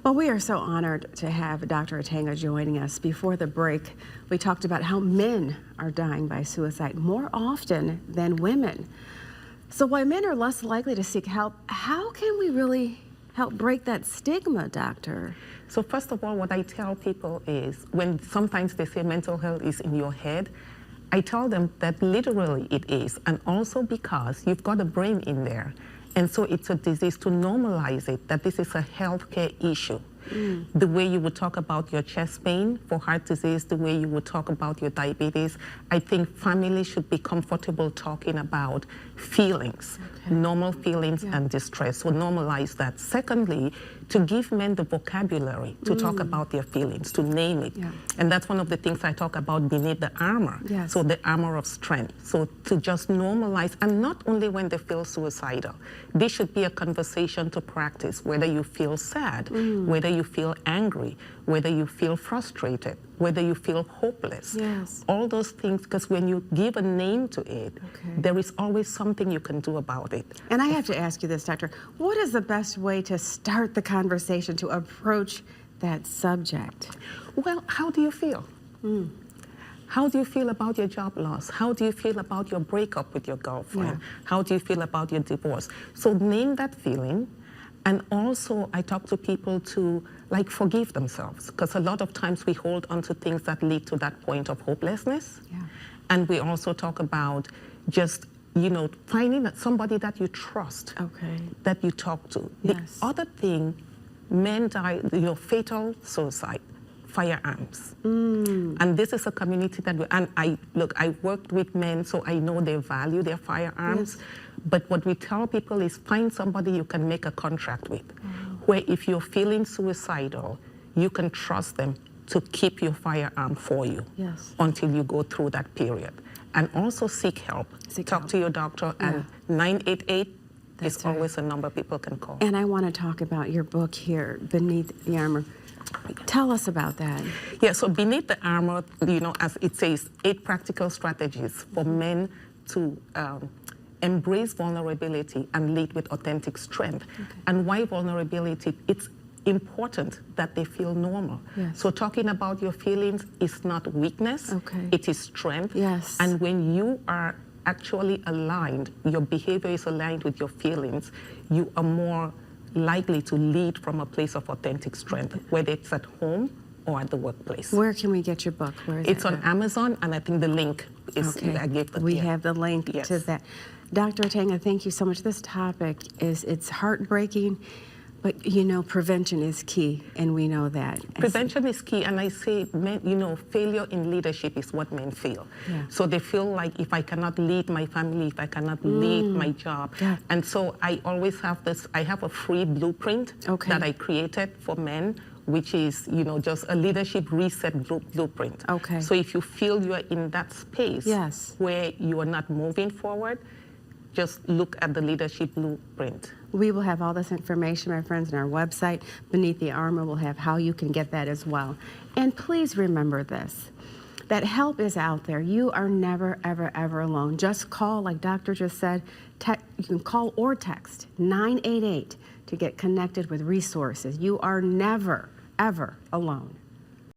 Well, we are so honored to have Dr. Atanga joining us. Before the break, we talked about how men are dying by suicide more often than women. So while men are less likely to seek help, how can we really help break that stigma, doctor? So first of all, what I tell people is, when sometimes they say mental health is in your head, I tell them that literally it is, and also because you've got a brain in there. And so it's a disease, to normalize it, that this is a healthcare issue. The way you would talk about your chest pain for heart disease, the way you would talk about your diabetes, I think families should be comfortable talking about feelings, normal feelings and distress. So normalize that. Secondly, to give men the vocabulary to talk about their feelings, to name it. And that's one of the things I talk about beneath the armor. So the armor of strength. So to just normalize, and not only when they feel suicidal. This should be a conversation to practice, whether you feel sad, whether you feel angry, whether you feel frustrated, whether you feel hopeless. All those things, because when you give a name to it, there is always something you can do about it. And I have to ask you this, doctor, what is the best way to start the conversation, to approach that subject? Well, how do you feel? How do you feel about your job loss? How do you feel about your breakup with your girlfriend? How do you feel about your divorce? So name that feeling. And also, I talk to people to forgive themselves, because a lot of times we hold on to things that lead to that point of hopelessness. And we also talk about just, finding somebody that you trust, that you talk to. The other thing, men die, fatal suicide, firearms. And this is a community that, I worked with men, so I know they value their firearms. But what we tell people is, find somebody you can make a contract with, where if you're feeling suicidal, you can trust them to keep your firearm for you until you go through that period. And also seek help. Talk to your doctor, and 988 is always a number people can call. And I want to talk about your book here, Beneath the Armor. Tell us about that. Yeah, so Beneath the Armor, as it says, 8 practical strategies for men to embrace vulnerability and lead with authentic strength. And why vulnerability? It's important that they feel normal. So talking about your feelings is not weakness, it is strength. And when you are actually aligned, your behavior is aligned with your feelings, you are more likely to lead from a place of authentic strength, whether it's at home or at the workplace. Where can we get your book? Where is it's on Amazon, and I think the link is, I gave the We have the link to that. Dr. Atanga, thank you so much. This topic it's heartbreaking, but prevention is key, and we know that. Prevention is key, and I say, men, failure in leadership is what men feel. So they feel like, if I cannot lead my family, if I cannot lead my job. And so I always have this, I have a free blueprint that I created for men, which is, just a leadership reset blueprint. So if you feel you are in that space where you are not moving forward, just look at the leadership blueprint. We will have all this information, my friends, on our website. Beneath the Armor, we'll have how you can get that as well. And please remember this, that help is out there. You are never, ever, ever alone. Just call, like Doctor just said, you can call or text 988 to get connected with resources. You are never, ever alone.